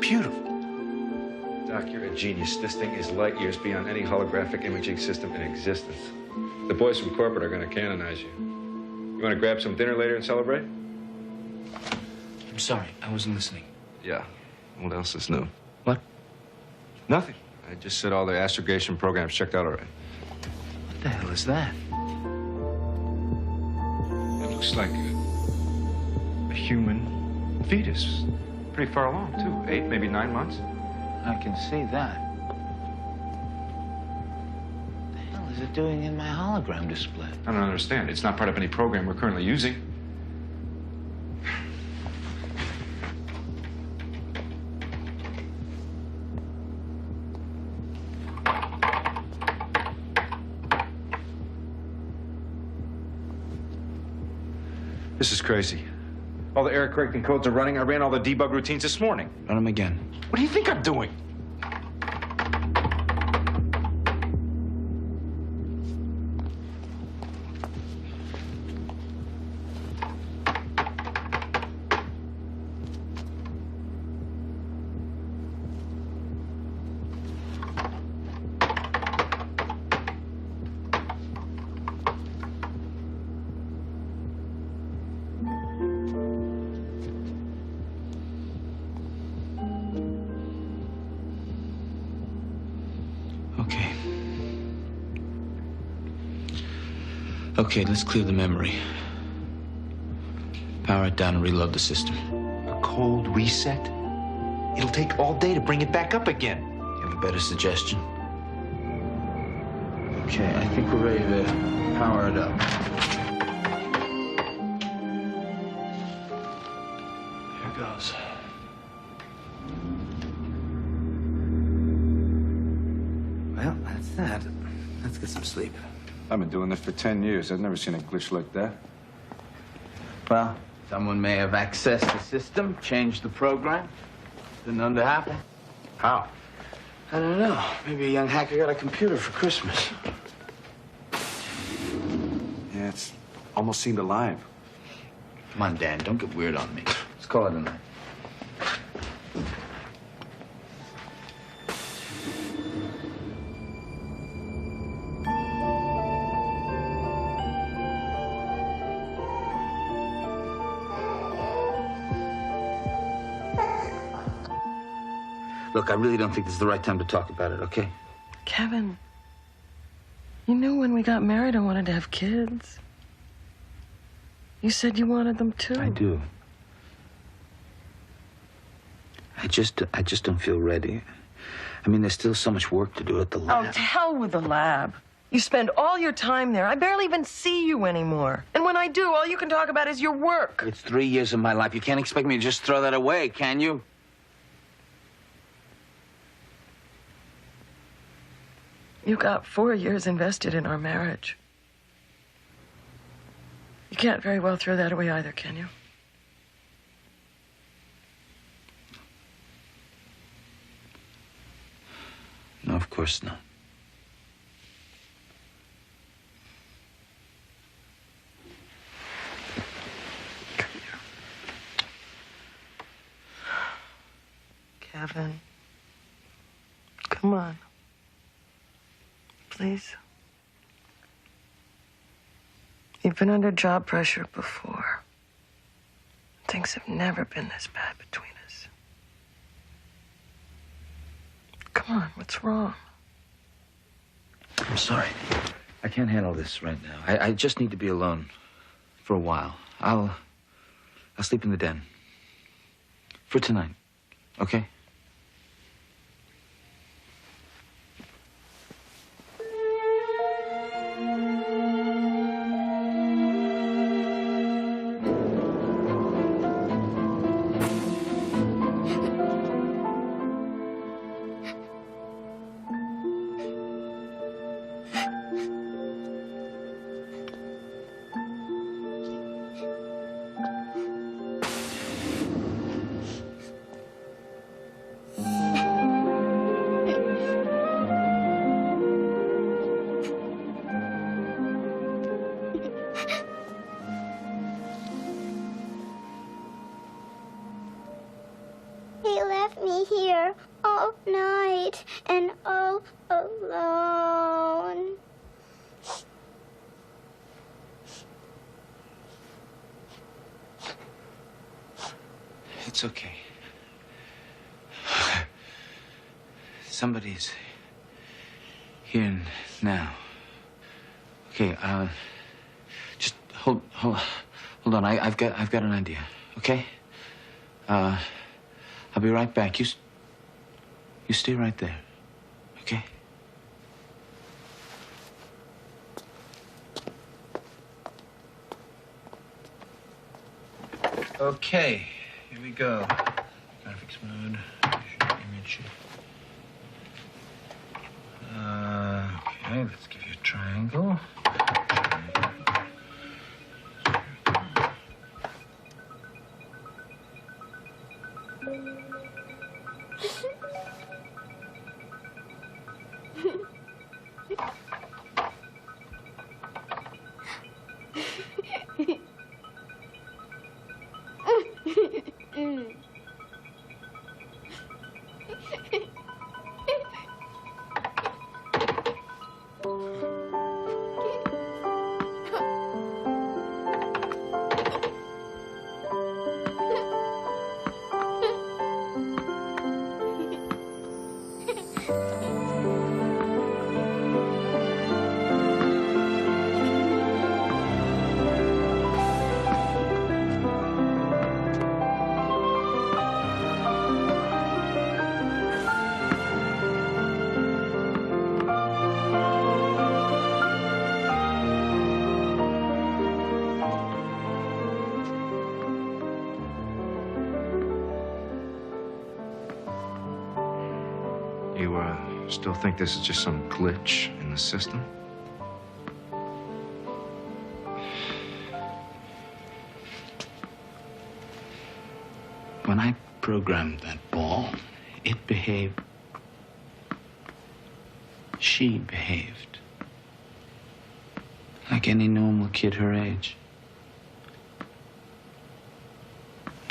beautiful. Doc, you're a genius. This thing is light years beyond any holographic imaging system in existence. The boys from corporate are going to canonize you. You want to grab some dinner later and celebrate? I'm sorry, I wasn't listening. Yeah. What else is new? What? Nothing. I just said all the astrogation programs checked out already. What the hell is that? It looks like a human fetus. Pretty far along, too. 8, maybe 9 months. I can see that. What the hell is it doing in my hologram display? I don't understand. It's not part of any program we're currently using. This is crazy. All the error correcting codes are running. I ran all the debug routines this morning. Run them again. What do you think I'm doing? Okay, let's clear the memory. Power it down and reload the system. A cold reset? It'll take all day to bring it back up again. You have a better suggestion? Okay, I think we're ready to power it up. Here goes. Well, that's that. Let's get some sleep. I've been doing this for 10 years. I've never seen a glitch like that. Well, someone may have accessed the system, changed the program. Been known to happen. How? I don't know. Maybe a young hacker got a computer for Christmas. Yeah, it's almost seemed alive. Come on, Dan, don't get weird on me. Let's call it a night. Look, I really don't think this is the right time to talk about it, okay? Kevin, you knew when we got married I wanted to have kids. You said you wanted them too. I do. I just don't feel ready. I mean, there's still so much work to do at the lab. Oh, to hell with the lab. You spend all your time there. I barely even see you anymore. And when I do, all you can talk about is your work. It's 3 years of my life. You can't expect me to just throw that away, can you? You got 4 years invested in our marriage. You can't very well throw that away either, can you? No, of course not. Kevin, come on. Please. You've been under job pressure before. Things have never been this bad between us. Come on, what's wrong? I'm sorry. I can't handle this right now. I just need to be alone for a while. I'll sleep in the den. For tonight, okay? all night and all alone. It's okay. Somebody's here now. Okay, just hold on. I've got an idea. Okay? I'll be right back. You stay right there. Okay? Okay, here we go. Graphics mode. Image. Okay, let's give you a triangle. You still think this is just some glitch in the system? When I programmed that ball, it behaved. She behaved like any normal kid her age.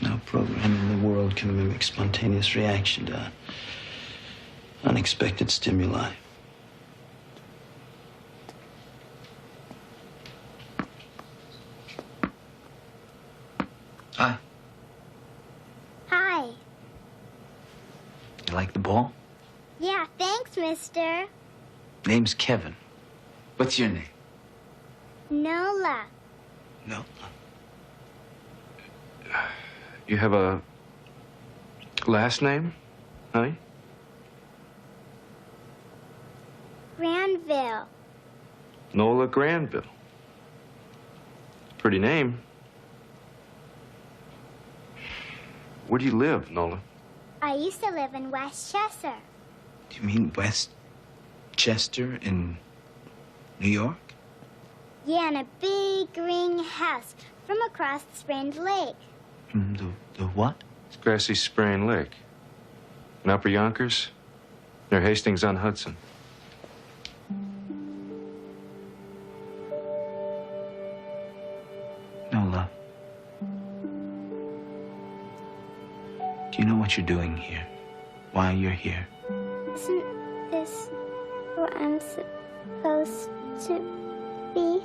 No program in the world can mimic spontaneous reaction to unexpected stimuli. Hi. Hi. You like the ball? Yeah, thanks, mister. Name's Kevin. What's your name? Nola. No. You have a last name, honey? Granville. Nola Granville. Pretty name. Where do you live, Nola? I used to live in Westchester. Do you mean Westchester in New York? Yeah, in a big green house from across the Sprained Lake. The what? It's Grassy Sprain Lake. In Upper Yonkers, near Hastings on Hudson. Nola. Do you know what you're doing here? Why you're here? Isn't this what I'm supposed to be?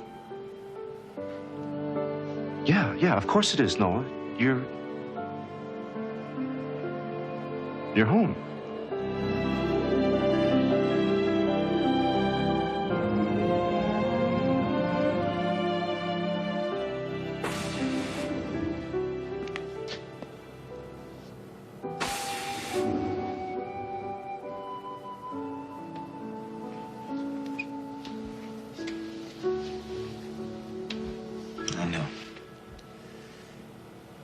Yeah, of course it is, Nola. You're home. I know.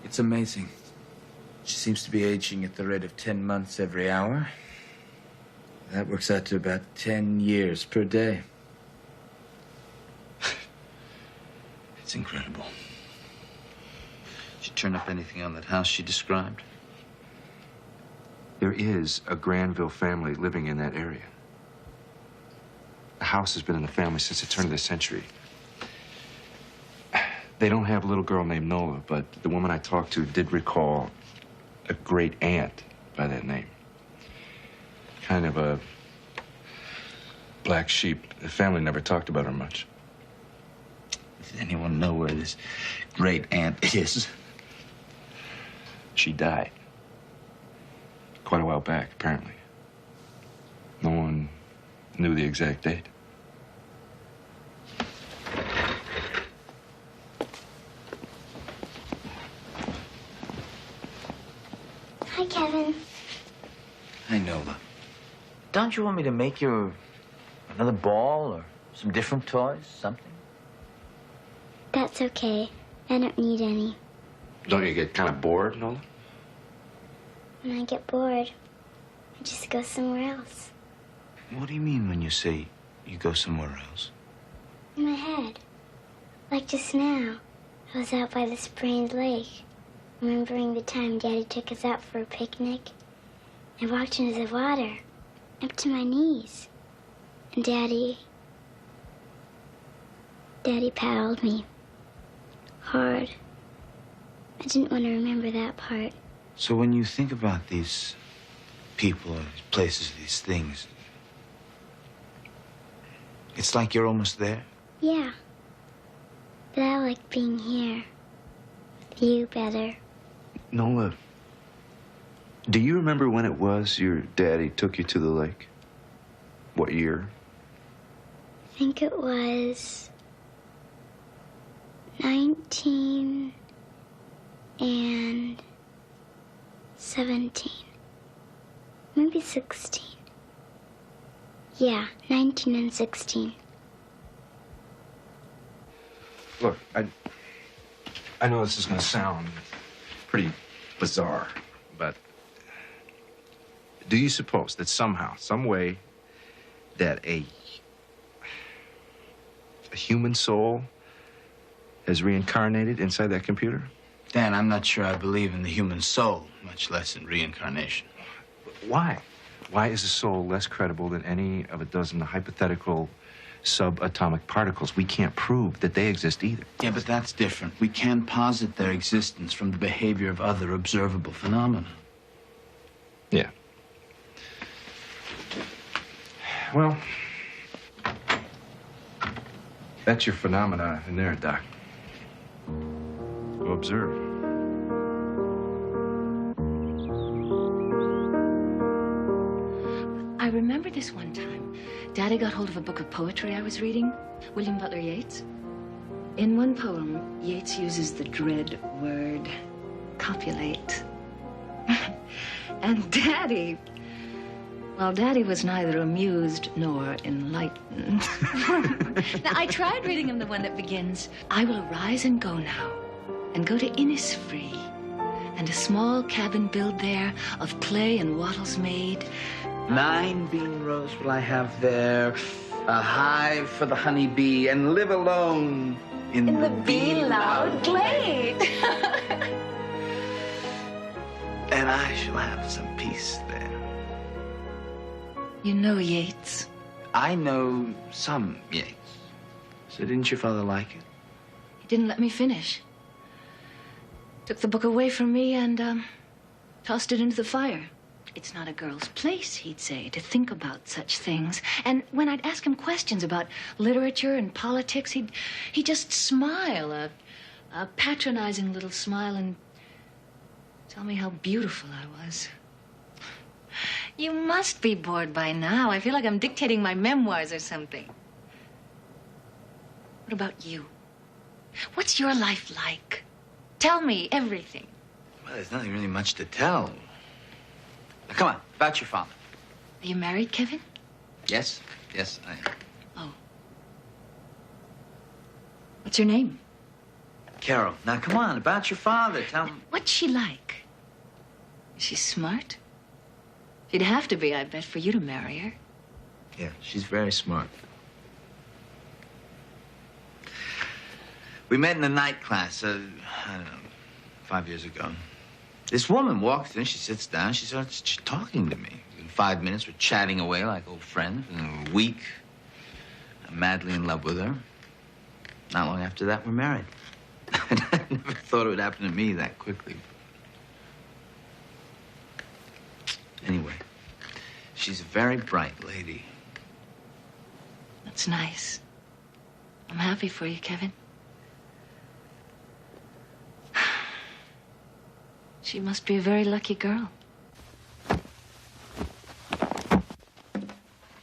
It's amazing. She seems to be aging at the rate of 10 months every hour. That works out to about 10 years per day. It's incredible. Did you turn up anything on that house she described? There is a Granville family living in that area. The house has been in the family since the turn of the century. They don't have a little girl named Nola, but the woman I talked to did recall a great aunt by that name. kind of a black sheep. The family never talked about her much. Does anyone know where this great aunt is? She died. Quite a while back, apparently. No one knew the exact date. Hi, Kevin. I know, Nola. Don't you want me to make you another ball or some different toys, something? That's okay. I don't need any. Don't you get kind of bored, Nola? When I get bored, I just go somewhere else. What do you mean when you say you go somewhere else? In my head. Like just now. I was out by the sprained lake, remembering the time Daddy took us out for a picnic. I walked into the water, up to my knees. And Daddy paddled me. Hard. I didn't want to remember that part. So when you think about these people, or these places, these things, it's like you're almost there? Yeah. But I like being here. With you better. Nola, do you remember when it was your daddy took you to the lake? What year? I think it was 1917. Maybe 16. Yeah, 19 and 16. Look, I know this is going to sound pretty bizarre, but do you suppose that somehow, some way, that a human soul has reincarnated inside that computer? Dan, I'm not sure I believe in the human soul, much less in reincarnation. Why? Why is a soul less credible than any of a dozen hypothetical subatomic particles? We can't prove that they exist either. Yeah, but that's different. We can posit their existence from the behavior of other observable phenomena. Yeah. Well, that's your phenomena in there, Doc. Go observe. I remember this one time. Daddy got hold of a book of poetry I was reading, William Butler Yeats. In one poem, Yeats uses the dread word, copulate. And Daddy, well, Daddy was neither amused nor enlightened. Now, I tried reading him the one that begins, I will arise and go now, and go to Innisfree, and a small cabin build there, of clay and wattles made. 9 bean rows will I have there, a hive for the honey bee, and live alone in the bee-loud glade. And I shall have some peace there. You know Yeats? I know some Yeats. So didn't your father like it? He didn't let me finish. Took the book away from me and, tossed it into the fire. It's not a girl's place, he'd say, to think about such things. And when I'd ask him questions about literature and politics, he'd just smile, a patronizing little smile, and tell me how beautiful I was. You must be bored by now. I feel like I'm dictating my memoirs or something. What about you? What's your life like? Tell me everything. Well, there's nothing really much to tell. Now, come on, about your father. Are you married, Kevin? Yes, yes, I am. Oh. What's her name? Carol, now come on, about your father, tell me. What's she like? Is she smart? She'd have to be, I bet, for you to marry her. Yeah, she's very smart. We met in a night class, I don't know, 5 years ago. This woman walks in, she sits down, she starts talking to me. In 5 minutes, we're chatting away like old friends. In a week, I'm madly in love with her. Not long after that, we're married. I never thought it would happen to me that quickly. Anyway, She's a very bright lady. That's nice. I'm happy for you, Kevin. She must be a very lucky girl.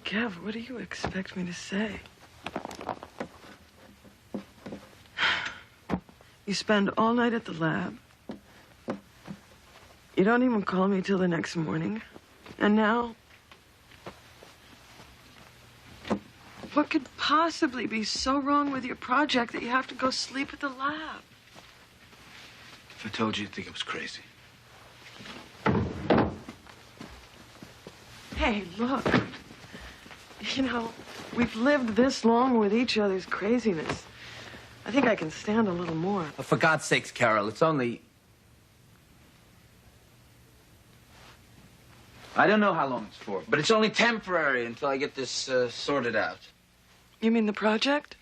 Kev, what do you expect me to say? You spend all night at the lab. You don't even call me till the next morning. And now... what could possibly be so wrong with your project that you have to go sleep at the lab? If I told you, you'd think I was crazy. Hey, look. You know, we've lived this long with each other's craziness. I think I can stand a little more. Oh, for God's sakes, Carol, it's only... I don't know how long it's for, but it's only temporary until I get this sorted out. You mean the project?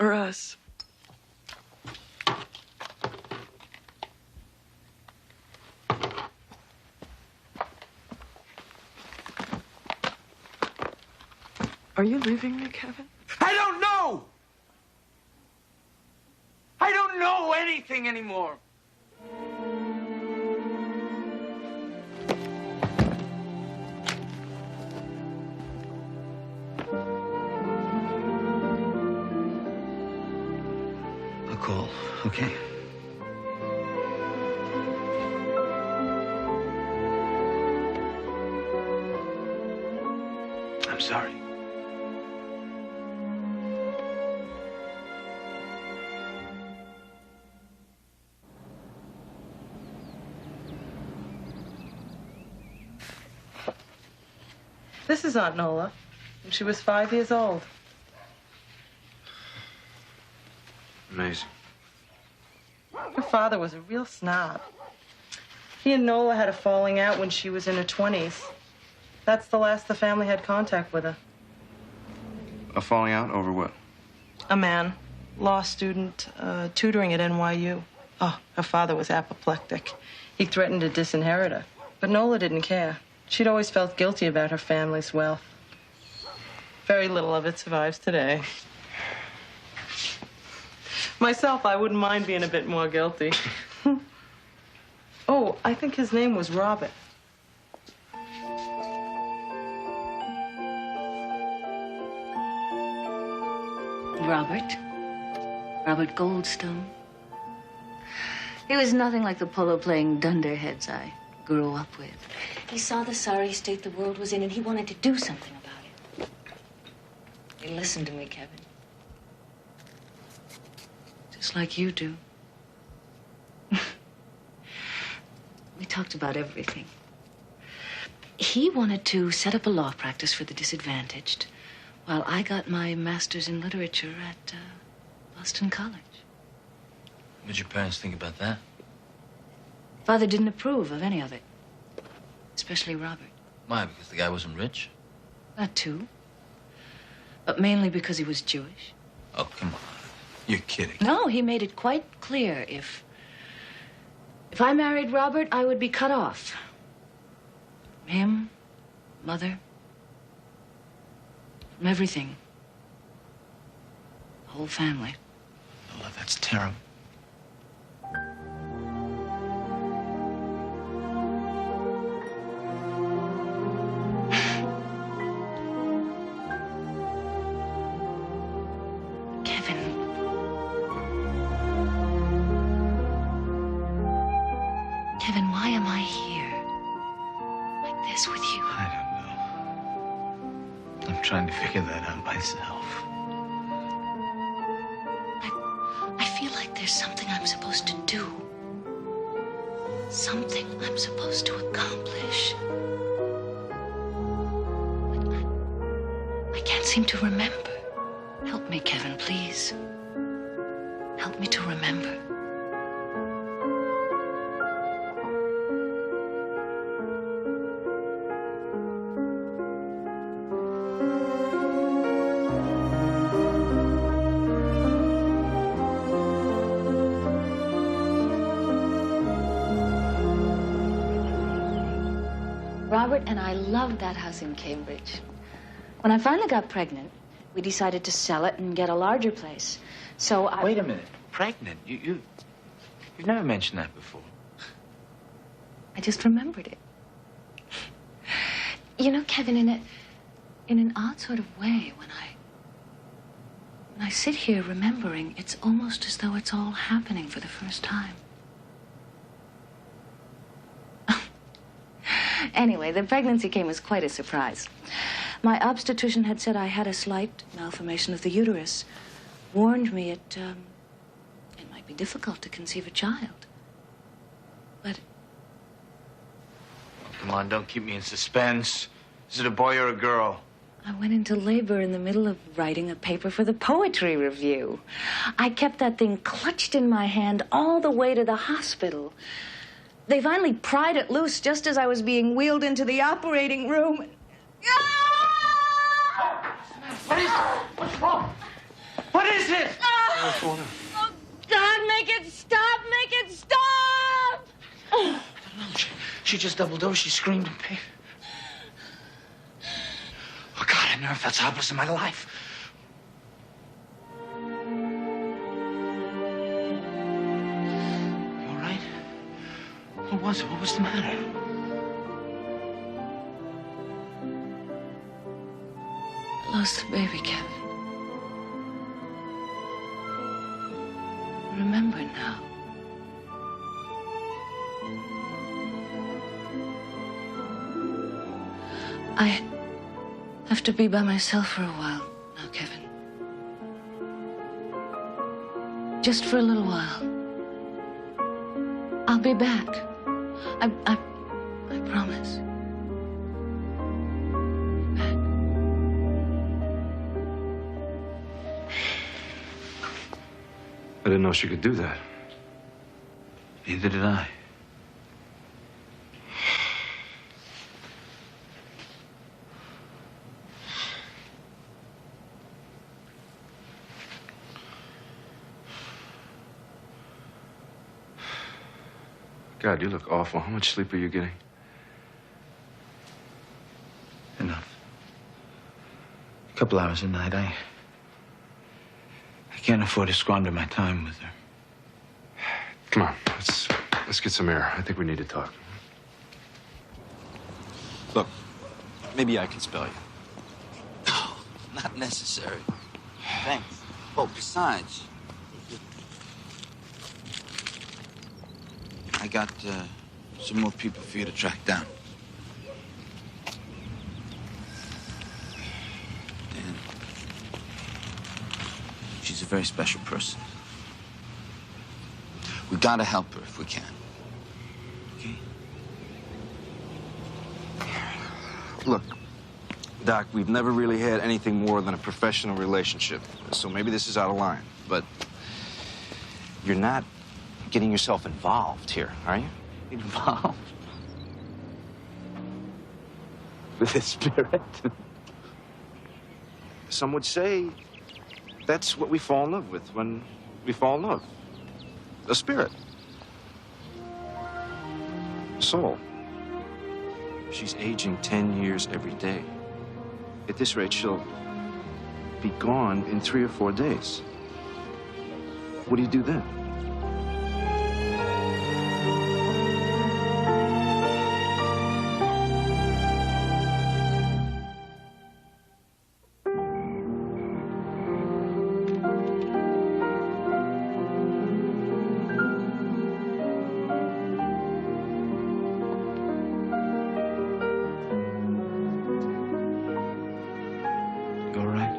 Or us? Are you leaving me, Kevin? I don't know! I don't know anything anymore. I'll call, okay? I'm sorry. This is Aunt Nola, when she was 5 years old. Amazing. Her father was a real snob. He and Nola had a falling out when she was in her 20s. That's the last the family had contact with her. A falling out over what? A man, law student, tutoring at NYU. Oh, her father was apoplectic. He threatened to disinherit her, but Nola didn't care. She'd always felt guilty about her family's wealth. Very little of it survives today. Myself, I wouldn't mind being a bit more guilty. Oh, I think his name was Robert. Robert Goldstone. He was nothing like the polo-playing dunderheads I grew up with. He saw the sorry state the world was in, and he wanted to do something about it. He listened to me, Kevin. Just like you do. We talked about everything. He wanted to set up a law practice for the disadvantaged, while I got my master's in literature at Boston College. What did your parents think about that? Father didn't approve of any of it, especially Robert. Why, because the guy wasn't rich? That too. But mainly because he was Jewish. Oh, come on. You're kidding. No, he made it quite clear if I married Robert, I would be cut off. Him, Mother, from everything. The whole family. Oh, that's terrible. Kevin, why am I here? Like this with you? I don't know. I'm trying to figure that out myself. I feel like there's something I'm supposed to do. Something I'm supposed to accomplish. But I can't seem to remember. Help me, Kevin, please. Help me to remember. Robert and I loved that house in Cambridge. When I finally got pregnant, we decided to sell it and get a larger place. So I... Wait a minute. Pregnant? You've never mentioned that before. I just remembered it. You know, Kevin, in an odd sort of way, when I sit here remembering, it's almost as though it's all happening for the first time. Anyway, the pregnancy came as quite a surprise. My obstetrician had said I had a slight malformation of the uterus, warned me it might be difficult to conceive a child. But Come on, don't keep me in suspense. Is it a boy or a girl? I went into labor in the middle of writing a paper for the poetry review. I kept that thing clutched in my hand all the way to the hospital. They finally pried it loose just as I was being wheeled into the operating room. What is it? What's wrong? What is it? What's going on? Oh, God, make it stop! Make it stop! I don't know. She just doubled over. She screamed in pain. Oh, God, I've never felt so helpless in my life. You all right? What was it? What was the matter? I lost the baby, Kevin. Remember now. I have to be by myself for a while now, Kevin. Just for a little while. I'll be back. I promise. Back. I didn't know she could do that. Neither did I. God, you look awful. How much sleep are you getting? Enough. A couple hours a night. I can't afford to squander my time with her. Come on, let's get some air. I think we need to talk. Look, maybe I can spell you. No, not necessary. Thanks. Oh, besides, I got some more people for you to track down. And she's a very special person. We gotta help her if we can. Okay? Look, Doc, we've never really had anything more than a professional relationship, so maybe this is out of line, but you're not getting yourself involved here, are you? Involved? With the spirit? Some would say that's what we fall in love with when we fall in love. A spirit. A soul. She's aging 10 years every day. At this rate, she'll be gone in 3 or 4 days. What do you do then? You all right?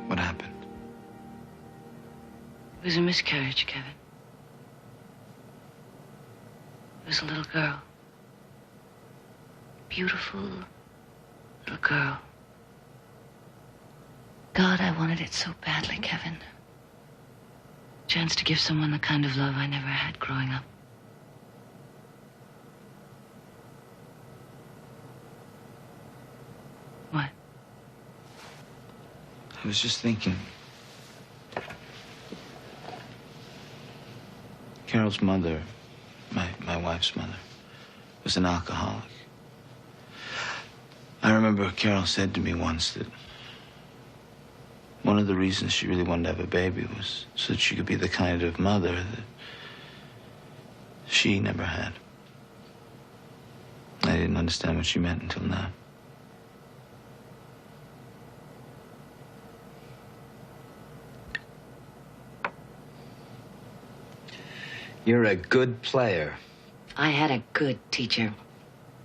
What happened? It was a miscarriage, Kevin. It was a little girl. Beautiful little girl. God, I wanted it so badly, Kevin. Chance to give someone the kind of love I never had growing up. What? I was just thinking. Carol's mother, my wife's mother, was an alcoholic. I remember Carol said to me once that one of the reasons she really wanted to have a baby was so that she could be the kind of mother that she never had. I didn't understand what she meant until now. You're a good player. I had a good teacher.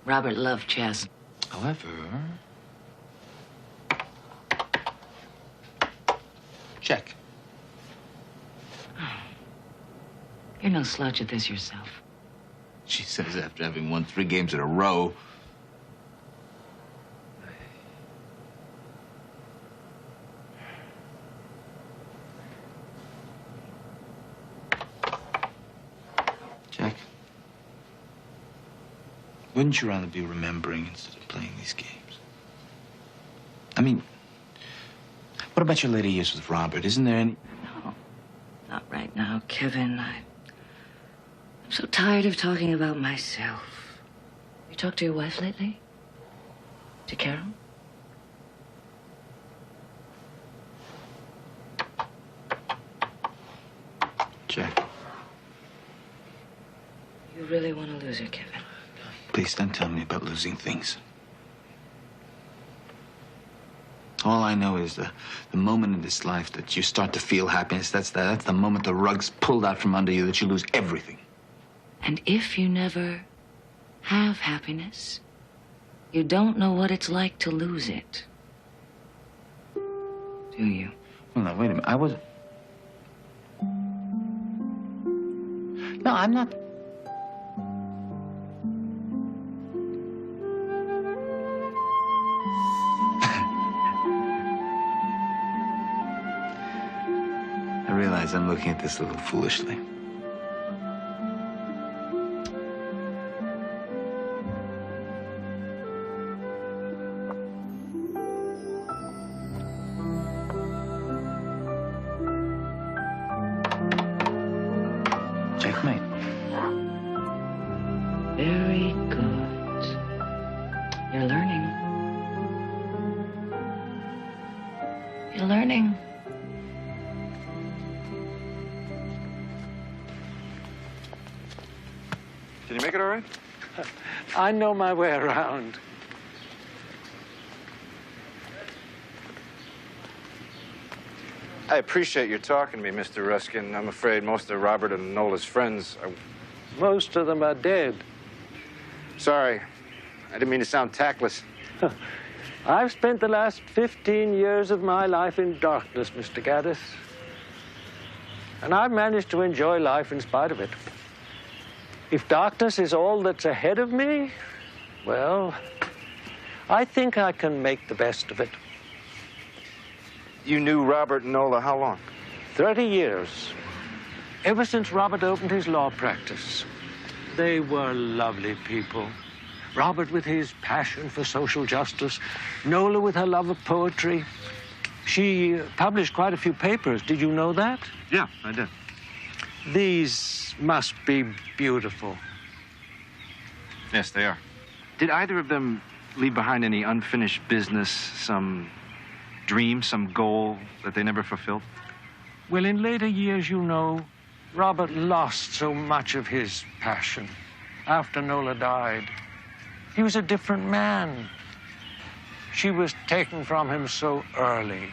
Robert loved chess. However, check. You're no slouch at this yourself. She says after having won 3 games in a row. Jack, wouldn't you rather be remembering instead of playing these games? I mean, what about your later years with Robert? Isn't there any... No, not right now, Kevin. I'm so tired of talking about myself. You talked to your wife lately? To Carol? Jack, You really want to lose her, Kevin? please don't tell me about losing things. All I know is the moment in this life that you start to feel happiness, that's the moment the rug's pulled out from under you, that you lose everything. And if you never have happiness, you don't know what it's like to lose it. Do you? Well, now, wait a minute. I was... No, I'm not... I realize I'm looking at this a little foolishly. Checkmate. Very good. You're learning. You're learning. Can you make it all right? I know my way around. I appreciate your talking to me, Mr. Ruskin. I'm afraid most of Robert and Nola's friends are... Most of them are dead. Sorry. I didn't mean to sound tactless. I've spent the last 15 years of my life in darkness, Mr. Gaddis. And I've managed to enjoy life in spite of it. If darkness is all that's ahead of me, well, I think I can make the best of it. You knew Robert and Nola how long? 30 years. Ever since Robert opened his law practice. They were lovely people. Robert with his passion for social justice, Nola with her love of poetry. She published quite a few papers. Did you know that? Yeah, I did. These must be beautiful. Yes, they are. Did either of them leave behind any unfinished business, some dream, some goal that they never fulfilled? Well, in later years, you know, Robert lost so much of his passion after Nola died. He was a different man. She was taken from him so early.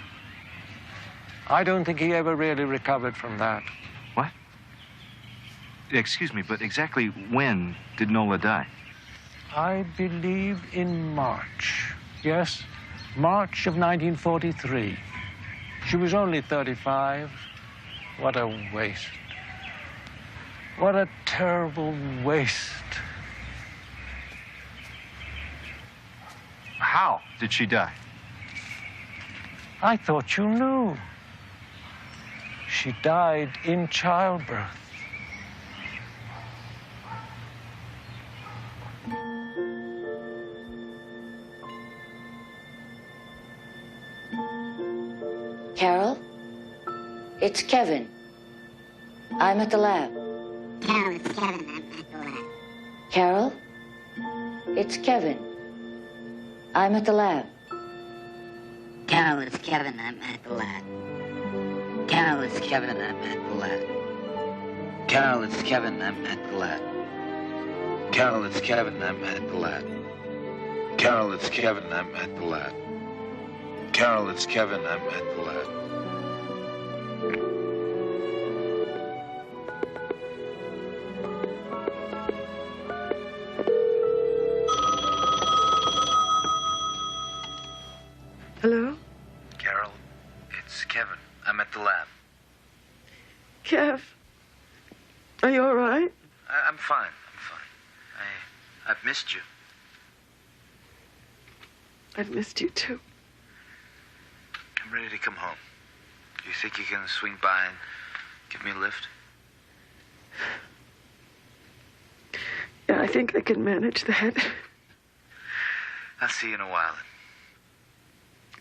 I don't think he ever really recovered from that. What? Excuse me, but exactly when did Nola die? I believe in March. Yes, March of 1943. She was only 35. What a waste. What a terrible waste. How did she die? I thought you knew. She died in childbirth. Carol? It's Kevin. I'm at the lab. Carol, it's Kevin. I'm at the lab. Carol? it's Kevin. I'm at the lab. Carol, it's Kevin. I'm at the lab. Carol, it's Kevin. I'm at the lab. Carol, it's Kevin. I'm at the lab. Carol, it's Kevin. I'm at the lab. Carol, it's Kevin. I'm at the lab. Carol, it's Kevin. I'm at the lab. Hello? Carol, it's Kevin. I'm at the lab. Kev, are you all right? I'm fine. I'm fine. I've missed you. I've missed you too. I'm ready to come home. Do you think you can swing by and give me a lift? Yeah, I think I can manage that. I'll see you in a while.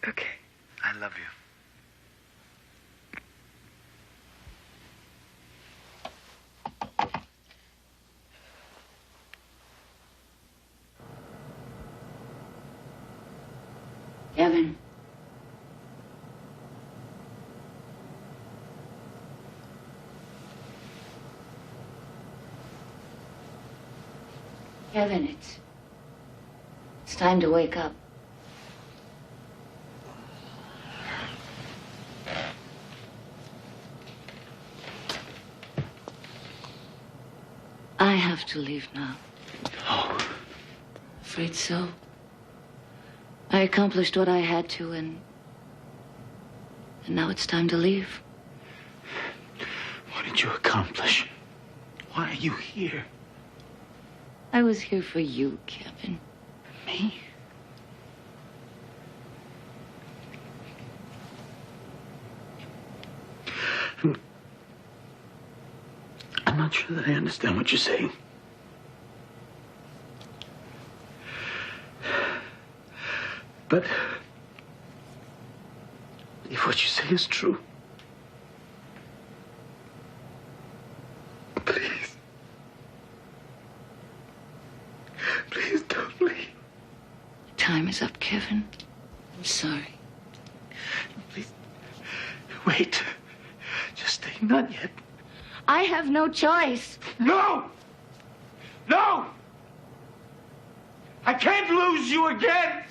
Okay. I love you. Kevin. Kevin, it's time to wake up. I have to leave now. Oh. Afraid so. I accomplished what I had to, and now it's time to leave. What did you accomplish? Why are you here? I was here for you, Kevin. Me? I'm not sure that I understand what you're saying. But if what you say is true, please, please don't leave. Time is up, Kevin. I'm sorry. Please, wait. Just stay. Not yet. I have no choice. No! No! I can't lose you again!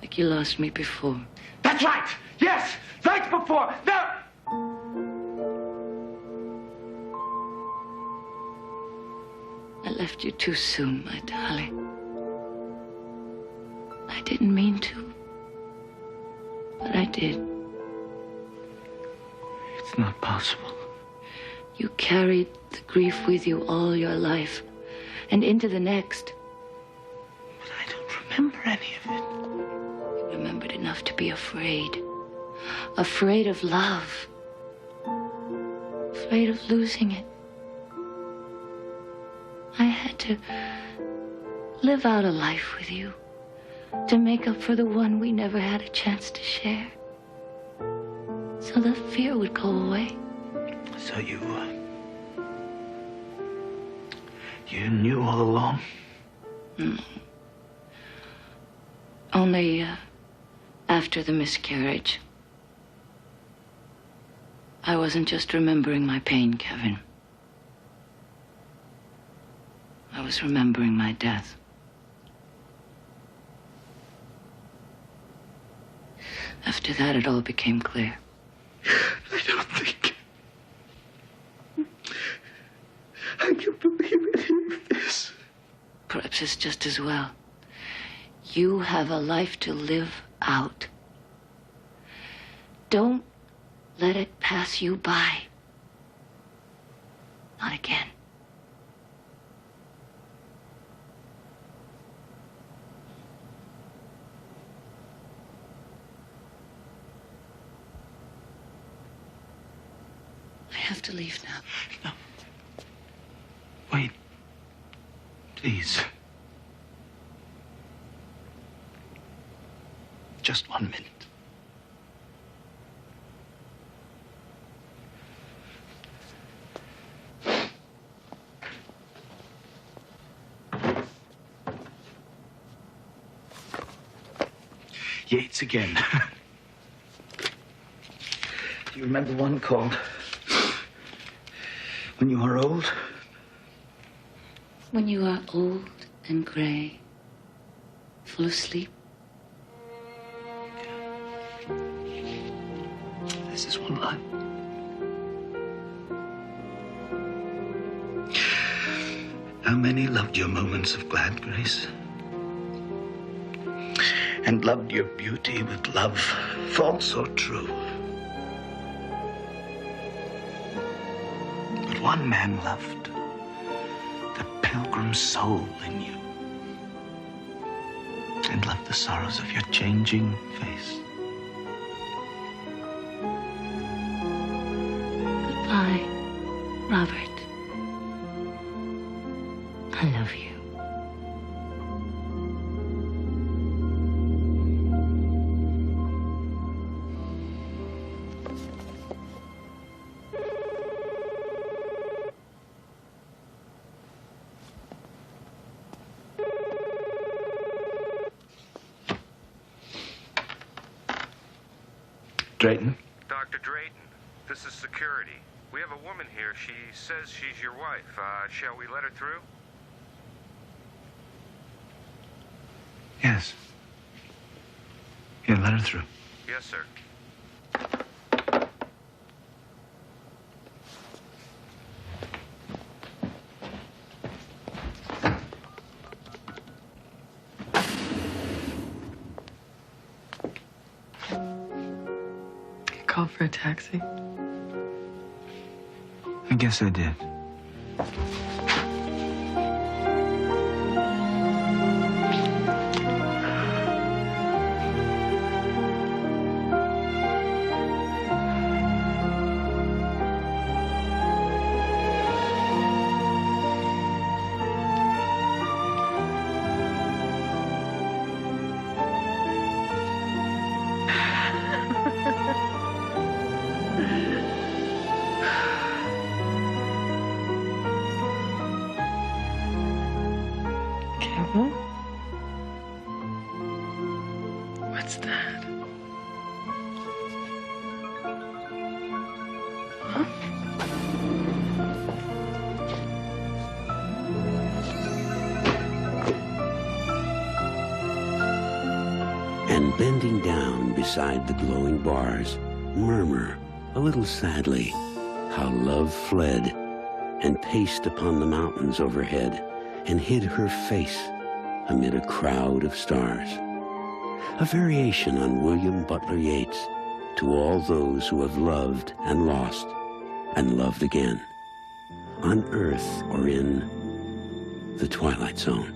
Like you lost me before. That's right! Yes! Like before! No! I left you too soon, my darling. I didn't mean to. But I did. It's not possible. You carried the grief with you all your life and into the next. But I don't remember any of it. You remembered enough to be afraid. Afraid of love. Afraid of losing it. I had to live out a life with you to make up for the one we never had a chance to share. So the fear would go away. So you knew all along? No. Only after the miscarriage. I wasn't just remembering my pain, Kevin. I was remembering my death. After that, it all became clear. I don't think I can believe any of this. Perhaps it's just as well. You have a life to live out. Don't let it pass you by. Not again. I have to leave now. No. Wait. Please. Just 1 minute. Yeats again. Do you remember one called When You Are Old? When you are old and gray, full of sleep. This is one line. How many loved your moments of glad grace? And loved your beauty with love, false or true? But one man loved the pilgrim soul in you, and loved the sorrows of your changing face. Goodbye, Robert. I love you. Drayton? Dr. Drayton, this is security. We have a woman here. She says she's your wife. Shall we let her through? Yes. Yeah, let her through. Yes, sir. Call for a taxi. I guess I did. Kevin? What's that? Huh? And bending down beside the glowing bars, murmur a little sadly how love fled and paced upon the mountains overhead and hid her face amid a crowd of stars. A variation on William Butler Yeats, to all those who have loved and lost and loved again, on earth or in the Twilight Zone.